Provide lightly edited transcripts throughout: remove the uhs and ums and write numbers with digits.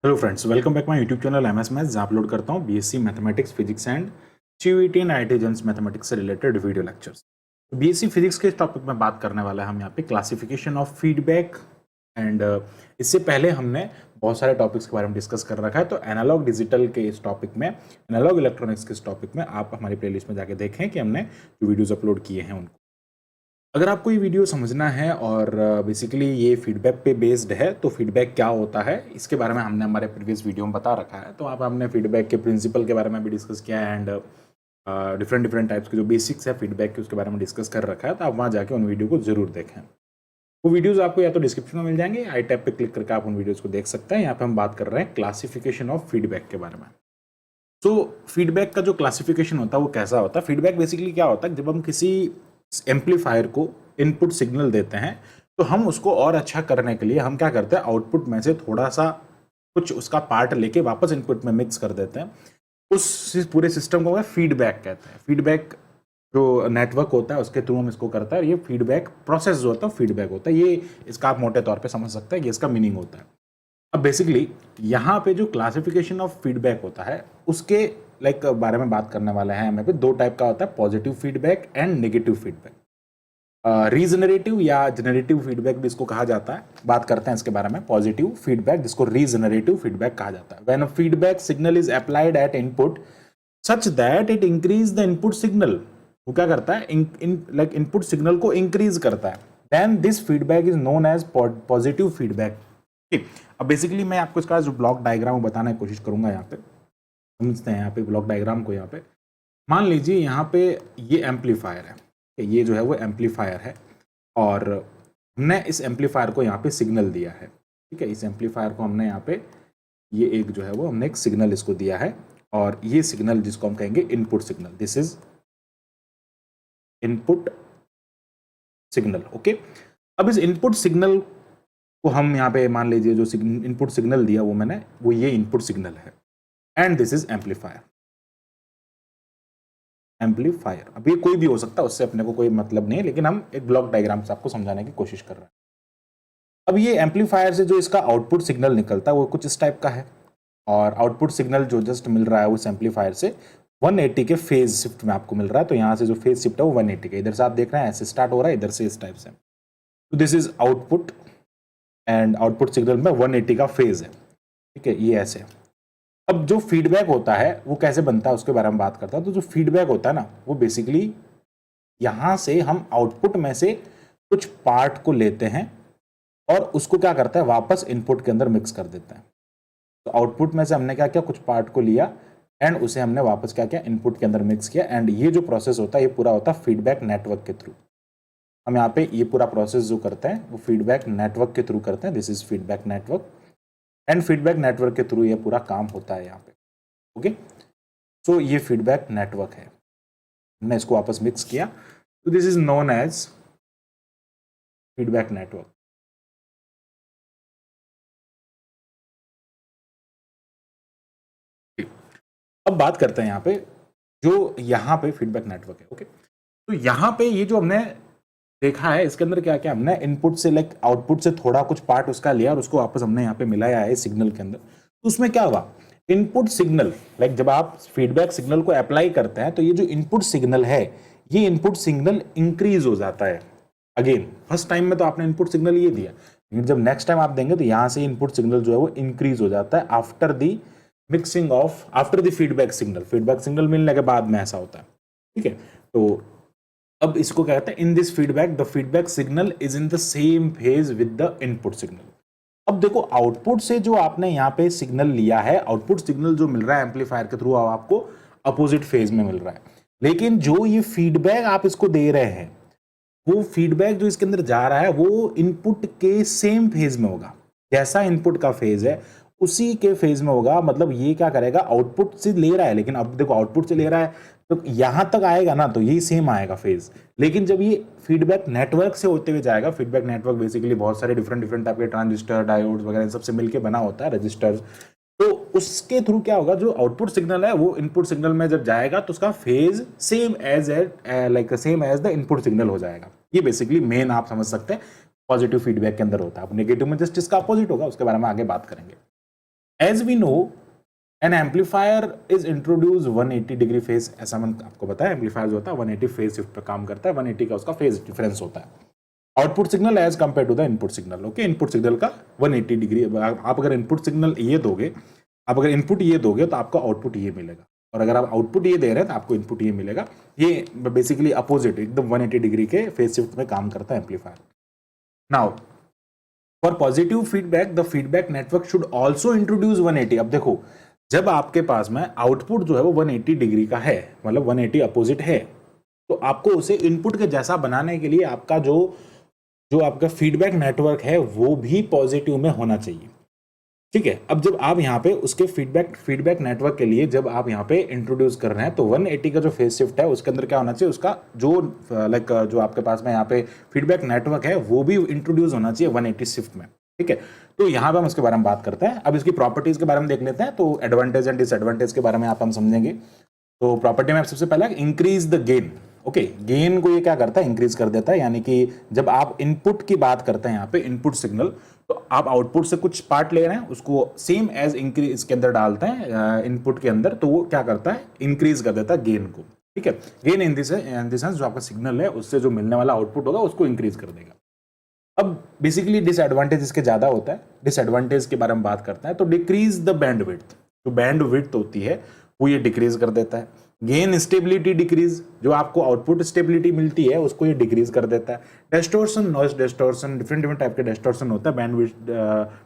Hello friends, welcome back my YouTube channel MS maths, जहाँ upload करता हूँ BSc mathematics physics and CUET and IIT JEE mathematics से related video lectures. BSc physics के topic में बात करने वाला है हम यहाँ पे क्लासिफिकेशन ऑफ फीडबैक एंड इससे पहले हमने बहुत सारे टॉपिक्स के बारे में डिस्कस कर रखा है। तो एनालॉग डिजिटल के इस टॉपिक में, एनालॉग इलेक्ट्रॉनिक्स के इस टॉपिक में आप हमारी प्लेलिस्ट में जाके देखें कि हमने जो वीडियोज़ अपलोड किए हैं उनको। अगर आपको ये वीडियो समझना है और बेसिकली ये फीडबैक पे बेस्ड है, तो फीडबैक क्या होता है इसके बारे में हमने हमारे प्रीवियस वीडियो में बता रखा है। तो आप हमने फीडबैक के प्रिंसिपल के बारे में भी डिस्कस किया है एंड डिफरेंट टाइप्स के जो बेसिक्स है फीडबैक के उसके बारे में डिस्कस कर रखा है। तो आप वहाँ जाके उन वीडियो को जरूर देखें। वो वीडियोज़ आपको या तो डिस्क्रिप्शन में मिल जाएंगे, आई टैब पे क्लिक करके आप उन वीडियोज़ को देख सकते हैं। यहाँ पे हम बात कर रहे हैं क्लासिफिकेशन ऑफ फीडबैक के बारे में। तो फीडबैक का जो क्लासिफिकेशन होता है वो कैसा होता है? फीडबैक बेसिकली क्या होता है, जब हम किसी एम्पलीफायर को इनपुट सिग्नल देते हैं तो हम उसको और अच्छा करने के लिए हम क्या करते हैं, आउटपुट में से थोड़ा सा कुछ उसका पार्ट लेके वापस इनपुट में मिक्स कर देते हैं। उस पूरे सिस्टम को फीडबैक कहते हैं। फीडबैक जो नेटवर्क होता है उसके थ्रू हम इसको करता है। ये फीडबैक प्रोसेस जो होता है फीडबैक होता है। ये इसका आप मोटे तौर पे समझ सकते हैं, ये इसका मीनिंग होता है। अब बेसिकली यहाँ पे जो क्लासिफिकेशन ऑफ फीडबैक होता है उसके बारे में बात करने वाले हैं। हमें पे दो टाइप का होता है, positive feedback and negative feedback. Regenerative या जनरेटिव फीडबैक भी इसको कहा जाता है। बात करते हैं इसके बारे में। पॉजिटिव फीडबैक जिसको रीजनरेटिव फीडबैक कहा जाता है। When a feedback signal is applied at input such that it increase the input signal, वो क्या करता है, इनपुट सिग्नल को इंक्रीज करता है, then this feedback is known as positive feedback. ठीक, अब बेसिकली मैं आपको इसका जो ब्लॉक डायग्राम बताने की कोशिश करूंगा। यहाँ पे समझते हैं, यहाँ पे ब्लॉक डायग्राम को। यहाँ पे मान लीजिए यहाँ पे ये एम्पलीफायर है, ये जो है वो एम्पलीफायर है और हमने इस एम्पलीफायर को यहाँ पे सिग्नल दिया है। ठीक है, इस एम्पलीफायर को हमने यहाँ पे ये एक जो है वो हमने एक सिग्नल इसको दिया है और ये सिग्नल जिसको हम कहेंगे input signal, this is input signal. Okay, अब इस इनपुट सिग्नल को हम यहाँ पे मान लीजिए जो इनपुट सिग्नल दिया वो मैंने, वो ये इनपुट सिग्नल है and this is amplifier. Amplifier, अब ये कोई भी हो सकता है, उससे अपने को कोई मतलब नहीं है, लेकिन हम एक ब्लॉक डायग्राम से आपको समझाने की कोशिश कर रहे हैं। अब ये एम्पलीफायर से जो इसका आउटपुट सिग्नल निकलता है वो कुछ इस टाइप का है और आउटपुट सिग्नल जो जस्ट मिल रहा है उस एम्पलीफायर से 180 के फेज शिफ्ट में आपको मिल रहा है। तो यहाँ से जो फेज शिफ्ट है वो 180 के, इधर से आप देख रहे हैं ऐसे स्टार्ट हो रहा है, इधर से इस टाइप से। तो this is output and output signal में 180 का फेज है। ठीक है, ये ऐसे। अब जो फीडबैक होता है वो कैसे बनता है उसके बारे में बात करता है। तो जो फीडबैक होता है ना, वो बेसिकली यहां से हम आउटपुट में से कुछ पार्ट को लेते हैं और उसको क्या करता है, वापस इनपुट के अंदर मिक्स कर देते हैं। तो आउटपुट में से हमने क्या किया, कुछ पार्ट को लिया एंड उसे हमने वापस क्या किया, इनपुट के अंदर मिक्स किया। एंड ये जो प्रोसेस होता है ये पूरा होता है फीडबैक नेटवर्क के थ्रू। हम यहाँ पे ये पूरा प्रोसेस जो करते हैं वो फीडबैक नेटवर्क के थ्रू करते हैं। This is feedback network and feedback network के थ्रू ये पूरा काम होता है यहाँ पे। ओके, सो ये फीडबैक नेटवर्क है, हमने इसको वापस मिक्स किया, तो this is known as feedback network. अब बात करते हैं यहाँ पे जो यहाँ पे फीडबैक नेटवर्क है। ओके, तो यहाँ पे ये जो हमने देखा है इसके अंदर क्या क्या, हमने इनपुट से आउटपुट से थोड़ा कुछ पार्ट उसका लिया और उसको वापस हमने यहाँ पे मिलाया है सिग्नल के अंदर। तो उसमें क्या हुआ, इनपुट सिग्नल जब आप फीडबैक सिग्नल को अप्लाई करते हैं तो ये जो इनपुट सिग्नल है ये इनपुट सिग्नल इंक्रीज हो जाता है। अगेन फर्स्ट टाइम में तो आपने इनपुट सिग्नल ये दिया, लेकिन जब नेक्स्ट टाइम आप देंगे तो यहाँ से इनपुट सिग्नल जो है वो इंक्रीज हो जाता है after the mixing of, after the feedback signal. Feedback signal मिलने के बाद में ऐसा होता है। ठीक है, तो अब इसको क्या कहते हैं, in this feedback the feedback signal is in the same phase with the input signal. अब देखो आउटपुट से जो आपने यहाँ पे सिग्नल लिया है, आउटपुट सिग्नल जो मिल रहा है एम्पलीफायर के थ्रू आपको अपोजिट फेज में मिल रहा है, लेकिन जो ये फीडबैक आप इसको दे रहे हैं वो फीडबैक जो इसके अंदर जा रहा है वो इनपुट के सेम फेज में होगा। जैसा इनपुट का फेज है उसी के फेज में होगा। मतलब ये क्या करेगा, आउटपुट से ले रहा है, लेकिन अब देखो आउटपुट से ले रहा है तो यहां तक आएगा ना, तो यही सेम आएगा फेज। लेकिन जब ये फीडबैक नेटवर्क से होते हुए जाएगा, फीडबैक नेटवर्क बेसिकली बहुत सारे डिफरेंट टाइप के ट्रांजिस्टर, डायोड्स वगैरह सबसे मिलकर बना होता है, रजिस्टर्स। तो उसके थ्रू क्या होगा, जो आउटपुट सिग्नल है वो इनपुट सिग्नल में जब जाएगा तो उसका phase same as the input signal हो जाएगा। ये बेसिकली मेन आप समझ सकते हैं पॉजिटिव फीडबैक के अंदर होता है। अब नेगेटिव में जस्ट इसका अपोजिट होगा, उसके बारे में आगे बात करेंगे। As we know an amplifier is introduce 180 degree phase, ऐसा मैंने आपको बताया एम्पलीफायर जो होता है 180 फेज शिफ्ट पे काम करता है, 180 का उसका फेज डिफरेंस होता है। Output signal as compare to the input signal, okay, input signal का 180 डिग्री, आप अगर इनपुट सिग्नल ये दोगे, आप अगर इनपुट ये दोगे तो आपको आउटपुट ये मिलेगा, और अगर आप आउटपुट ये दे रहे हैं तो आपको इनपुट ये मिलेगा। ये बेसिकली अपोजिट एकदम 180 डिग्री के फेज शिफ्ट में काम करता है amplifier. Now for positive feedback the feedback network should also introduce 180। अब देखो, जब आपके पास में आउटपुट जो है वो 180 डिग्री का है, मतलब 180 अपोजिट है, तो आपको उसे इनपुट के जैसा बनाने के लिए आपका जो आपका फीडबैक नेटवर्क है वो भी पॉजिटिव में होना चाहिए, ठीक है। अब जब आप यहाँ पे उसके फीडबैक नेटवर्क के लिए जब आप यहाँ पे इंट्रोड्यूस कर रहे हैं तो 180 का जो फेज शिफ्ट है उसके अंदर क्या होना चाहिए, उसका जो जो आपके पास में यहाँ पे फीडबैक नेटवर्क है वो भी इंट्रोड्यूस होना चाहिए 180 शिफ्ट में, ठीक है। तो यहाँ पे हम इसके बारे में बात करते हैं। अब इसकी प्रॉपर्टीज के बारे में देख लेते हैं, तो एडवांटेज एंड डिसएडवांटेज के बारे में आप हम समझेंगे। तो प्रॉपर्टी में सबसे पहला increase the gain, okay, gain को ये क्या करता है, इंक्रीज कर देता है, यानी कि जब आप इनपुट की बात करते हैं यहाँ पे इनपुट सिग्नल, तो आप आउटपुट से कुछ पार्ट ले रहे हैं उसको सेम एज इंक्रीज इसके अंदर डालते हैं इनपुट के अंदर, तो वो क्या करता है, इंक्रीज कर देता है गेन को, ठीक है। गेन इन दिस सेंस जो आपका सिग्नल है उससे जो मिलने वाला आउटपुट होगा उसको इंक्रीज कर देगा। अब बेसिकली डिसएडवांटेज इसके ज्यादा होता है, डिसएडवांटेज के बारे में बात करते हैं, तो डिक्रीज द बैंड विड्थ, जो बैंड विड्थ होती है वो ये डिक्रीज कर देता है। गेन स्टेबिलिटी डिक्रीज, जो आपको आउटपुट स्टेबिलिटी मिलती है उसको ये डिक्रीज कर देता है। Distortion, noise distortion, different type के डिस्टॉर्शन होता है, बैंडविड्थ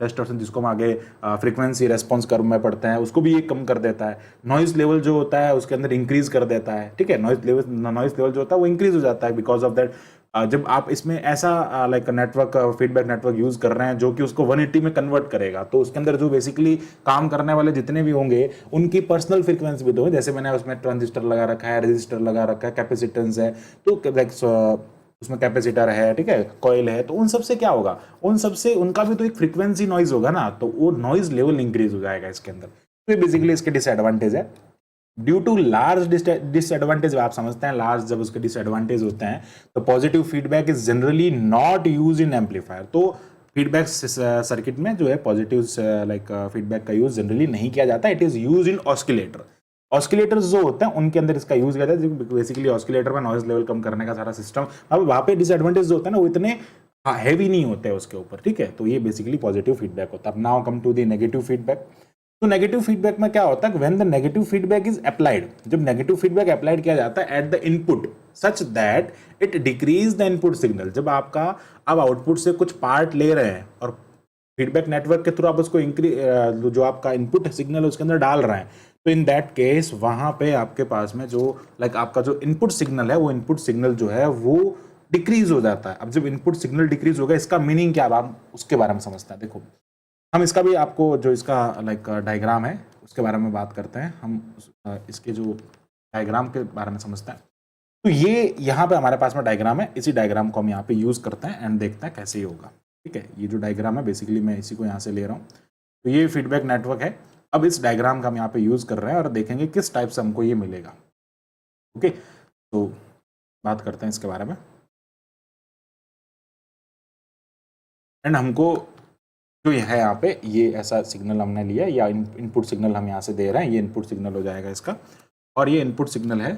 डिस्टॉर्शन जिसको हम आगे फ्रीक्वेंसी रेस्पॉन्स कर्व में पढ़ते हैं, उसको भी ये कम कर देता है। नॉइज लेवल जो होता है उसके अंदर इंक्रीज कर देता है, ठीक है, नॉइज लेवल जो होता है वो इंक्रीज हो जाता है बिकॉज ऑफ दैट जब आप इसमें ऐसा like network feedback network use कर रहे हैं जो कि उसको 180 में कन्वर्ट करेगा, तो उसके अंदर जो बेसिकली काम करने वाले जितने भी होंगे उनकी पर्सनल फ्रीक्वेंसी भी दो, जैसे मैंने उसमें ट्रांजिस्टर लगा रखा है, रेजिस्टर लगा रखा है, कैपेसिटेंस है, तो उसमें कैपेसिटर है, ठीक है, कॉइल है, तो उन सब से क्या होगा, उन सब से उनका भी तो एक फ्रीक्वेंसी नॉइज होगा ना, तो वो नॉइज लेवल इंक्रीज हो जाएगा इसके अंदर। तो ये बेसिकली इसके डिसएडवांटेज है। ड्यू टू लार्ज डिसएडवांटेज, आप समझते हैं लार्ज जब उसके डिसएडवांटेज होते हैं, तो positive feedback is generally not use in amplifier, तो फीडबैक सर्किट में जो है पॉजिटिव फीडबैक का यूज जनरली नहीं किया जाता, it is use in oscillator. Oscillators जो होते हैं उनके अंदर इसका यूज किया जाता है, बेसिकली ऑस्किलेटर में नॉइज लेवल कम करने का सारा सिस्टम। अब वहाँ पे डिसएडवांटेज जो होता है ना वो इतने हैवी नहीं होते हैं उसके ऊपर, ठीक है, तो ये बेसिकली पॉजिटिव फीडबैक होता है। अब now come to the negative feedback. तो नेगेटिव फीडबैक में क्या होता है, when the negative feedback is applied, जब नेगेटिव फीडबैक अप्लाइड किया जाता है at the input such that it decrease the input signal, जब आपका अब आउटपुट से कुछ पार्ट ले रहे हैं और फीडबैक नेटवर्क के थ्रू आप उसको जो आपका इनपुट सिग्नल है उसके अंदर डाल रहे हैं, तो इन दैट केस वहां पे आपके पास में जो आपका जो इनपुट सिग्नल है वो इनपुट सिग्नल जो है वो डिक्रीज हो जाता है। अब जब इनपुट सिग्नल डिक्रीज होगा इसका मीनिंग क्या है, आप उसके बारे में समझते हैं। देखो, हम इसका भी आपको जो इसका डायग्राम है उसके बारे में बात करते हैं, हम इसके जो डायग्राम के बारे में समझते हैं। तो ये यहाँ पे हमारे पास में डायग्राम है, इसी डायग्राम को हम यहाँ पे यूज करते हैं एंड देखते हैं कैसे ही होगा, ठीक है। ये जो डायग्राम है बेसिकली मैं इसी को यहाँ से ले रहा हूँ, तो ये फीडबैक नेटवर्क है। अब इस डायग्राम का हम यहाँ पे यूज कर रहे हैं और देखेंगे किस टाइप से हमको ये मिलेगा, ओके। तो बात करते हैं इसके बारे में एंड हमको जो है यहाँ पे ये ऐसा सिग्नल हमने लिया या इनपुट सिग्नल हम यहाँ से दे रहे हैं, ये इनपुट सिग्नल हो जाएगा इसका, और ये इनपुट सिग्नल है।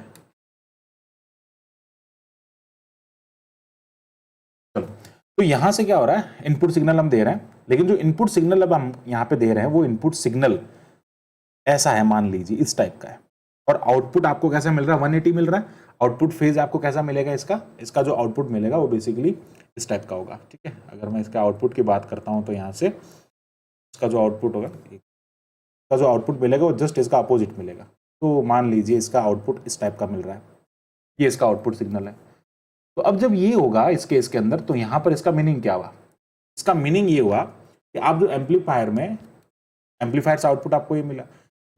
चलो, तो यहाँ से क्या हो रहा है, इनपुट सिग्नल हम दे रहे हैं, लेकिन जो इनपुट सिग्नल अब हम यहाँ पे दे रहे हैं वो इनपुट सिग्नल ऐसा है, मान लीजिए इस टाइप का है, और आउटपुट आपको कैसा मिल रहा है, 180 मिल रहा है। आउटपुट फेज आपको कैसा मिलेगा, इसका जो आउटपुट मिलेगा वो बेसिकली इस टाइप का होगा, ठीक है। अगर मैं इसका आउटपुट की बात करता हूँ तो यहाँ से इसका जो आउटपुट होगा, इसका जो आउटपुट मिलेगा वो जस्ट इसका अपोजिट मिलेगा। तो मान लीजिए इसका आउटपुट इस टाइप का मिल रहा है, ये इसका आउटपुट सिग्नल है। तो अब जब ये होगा इस केस के अंदर, तो यहाँ पर इसका मीनिंग क्या हुआ, इसका मीनिंग ये हुआ कि आप जो एम्पलीफायर से आउटपुट आपको ये मिला,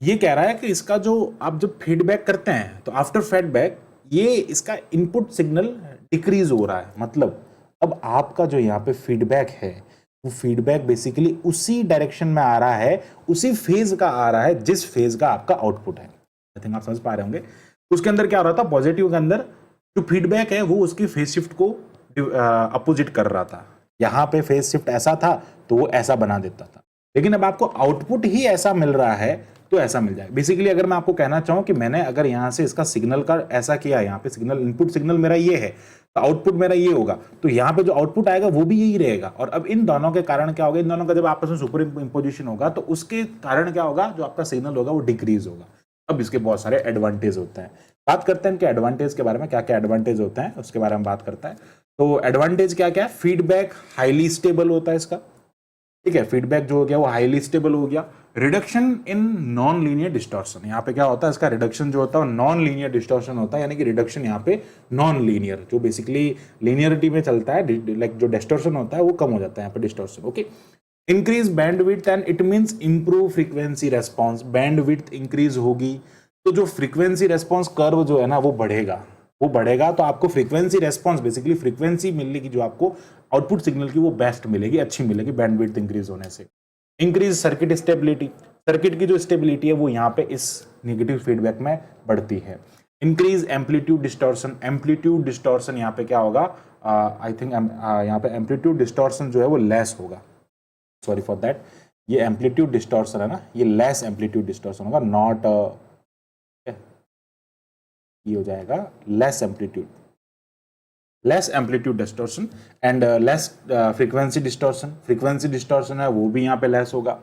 ये कह रहा है कि इसका जो आप जब फीडबैक करते हैं तो आफ्टर फीडबैक ये इसका इनपुट सिग्नल डिक्रीज हो रहा है। मतलब अब आपका जो यहाँ पे फीडबैक है वो फीडबैक बेसिकली उसी डायरेक्शन में आ रहा है, उसी फेज का आ रहा है जिस फेज का आपका आउटपुट है। आई थिंक आप समझ पा रहे होंगे। उसके अंदर क्या हो रहा था, पॉजिटिव के अंदर जो फीडबैक है वो उसकी फेज शिफ्ट को अपोजिट कर रहा था। यहाँ पे फेज शिफ्ट ऐसा था तो वो ऐसा बना देता था, लेकिन अब आपको आउटपुट ही ऐसा मिल रहा है तो ऐसा मिल जाएगा। बेसिकली अगर मैं आपको कहना चाहूं कि मैंने अगर यहां से इसका सिग्नल का ऐसा किया, यहाँ पे सिग्नल इनपुट सिग्नल मेरा ये है तो आउटपुट मेरा ये होगा, तो यहाँ पे जो आउटपुट आएगा वो भी यही रहेगा। और अब इन दोनों के कारण क्या होगा, इन दोनों का जब आपस में सुपर इंपोजिशन होगा तो उसके कारण क्या होगा, जो आपका सिग्नल होगा वो डिक्रीज होगा। अब इसके बहुत सारे एडवांटेज होते हैं, बात करते हैं इनके एडवांटेज के बारे में, क्या क्या एडवांटेज होते हैं उसके बारे में बात करता है। तो एडवांटेज क्या क्या है, फीडबैक हाईली स्टेबल होता है इसका, ठीक है, फीडबैक जो हो गया वो हाईली स्टेबल हो गया। Reduction in non linear distortion, यहाँ पे क्या होता है, इसका रिडक्शन जो होता है नॉन लीनियर डिस्टॉर्शन होता है, यानी कि रिडक्शन यहाँ पे नॉन लीनियर, जो बेसिकली लीनियरिटी में चलता है, लाइक जो डिस्टॉर्शन होता है वो कम हो जाता है यहाँ पे distortion. Okay, increase bandwidth and it means improve frequency response, bandwidth increase होगी तो जो फ्रीक्वेंसी रेस्पॉन्स कर्व जो है ना वो बढ़ेगा, वो बढ़ेगा तो आपको फ्रीक्वेंसी रेस्पॉन्स, बेसिकली फ्रीक्वेंसी मिलने की जो आपको आउटपुट सिग्नल की वो बेस्ट मिलेगी, अच्छी मिलेगी बैंडविड्थ इंक्रीज होने से। इंक्रीज सर्किट स्टेबिलिटी, सर्किट की जो स्टेबिलिटी है वो यहाँ पे इस नेगेटिव फीडबैक में बढ़ती है। Increase amplitude distortion, amplitude distortion यहाँ पे क्या होगा, आई थिंक यहाँ पे एम्पलीट्यूड डिस्टॉर्शन जो है वो लेस होगा, सॉरी फॉर दैट, ये एम्पलीट्यूड डिस्टॉर्शन है ना, ये लेस एम्पलीट्यूड डिस्टॉर्शन होगा, नॉट ये हो जाएगा less amplitude distortion and less frequency distortion, frequency distortion है वो भी यहाँ पे लेस होगा,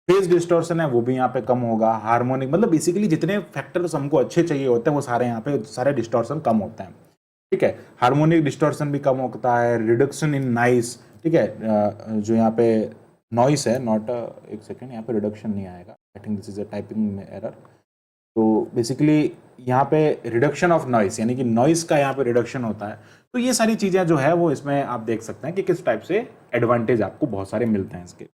फेज डिस्टॉर्शन है वो भी यहाँ पे कम होगा, हार्मोनिक, मतलब बेसिकली जितने फैक्टर्स हमको अच्छे चाहिए होते हैं वो सारे यहाँ पे सारे डिस्टॉर्शन कम होते हैं, ठीक है। हार्मोनिक डिस्टॉर्शन भी कम होता है, रिडक्शन इन नॉइस, ठीक है, जो यहाँ पे नॉइस है, नॉट एक सेकेंड, यहाँ पे रिडक्शन नहीं आएगा, I think this is a typing error. तो बेसिकली यहाँ पे रिडक्शन ऑफ नॉइस, यानी कि नॉइस का यहाँ पे रिडक्शन होता है। तो ये सारी चीजें जो है वो इसमें आप देख सकते हैं कि किस टाइप से एडवांटेज आपको बहुत सारे मिलते हैं इसके।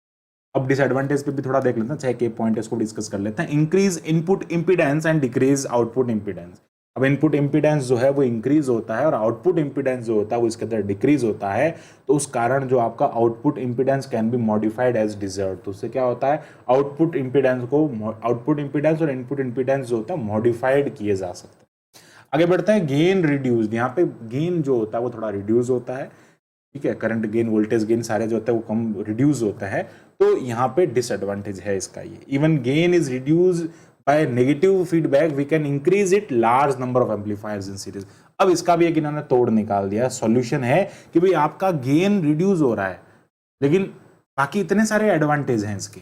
अब डिसएडवांटेज पे भी थोड़ा देख लेते हैं, चाहे के पॉइंट इसको डिस्कस कर लेते हैं। Increase input impedance and decrease output impedance. अब इनपुट इंपीडेंस जो है वो इंक्रीज होता है और आउटपुट इंपीडेंस जो होता है वो इसके अंदर डिक्रीज होता है, तो उस कारण जो आपका output impedance can be modified as desired. तो उससे क्या होता है, आउटपुट इंपीडेंस और इनपुट इंपीडेंस जो होता है मॉडिफाइड किए जा सकते हैं। आगे बढ़ते हैं, गेन रिड्यूस्ड। यहाँ पे गेन जो होता है वो थोड़ा रिड्यूस होता है, ठीक है, करंट गेन, वोल्टेज गेन सारे जो होता है वो कम रिड्यूस होता है, तो यहाँ पे डिसएडवांटेज है इसका ये। Even gain is reduce by negative feedback, we can increase it large number of amplifiers in series. अब इसका भी एक इन्होंने तोड़ निकाल दिया, सॉल्यूशन है कि भाई आपका गेन रिड्यूस हो रहा है, लेकिन बाकी इतने सारे एडवांटेज हैं इसके,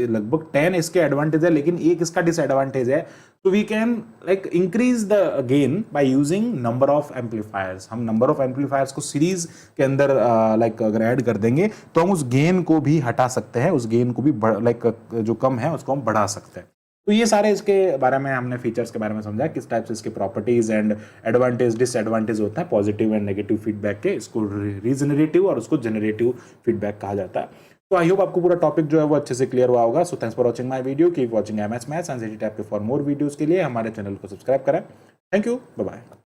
लगभग 10 इसके एडवांटेज है, लेकिन एक इसका डिसएडवांटेज है। तो we can like increase the gain by using number of amplifiers. हम नंबर ऑफ एम्पलीफायर्स को सीरीज के अंदर लाइक अगर ऐड कर देंगे तो हम उस गेन को भी हटा सकते हैं, उस गेन को भी लाइक जो कम है उसको हम बढ़ा सकते हैं। तो ये सारे इसके बारे में हमने फीचर्स के बारे में समझा, किस टाइप से इसके प्रॉपर्टीज एंड एडवांटेज डिसएडवांटेज होता है पॉजिटिव एंड नेगेटिव फीडबैक के। इसको रीजनरेटिव और उसको जनरेटिव फीडबैक कहा जाता है। तो आई होप आपको पूरा टॉपिक जो है वो अच्छे से क्लियर हुआ होगा। So thanks for watching my video, keep watching MS maths and CT tap के फॉर मोर वीडियोस के लिए हमारे चैनल को सब्सक्राइब करें। Thank you, bye bye.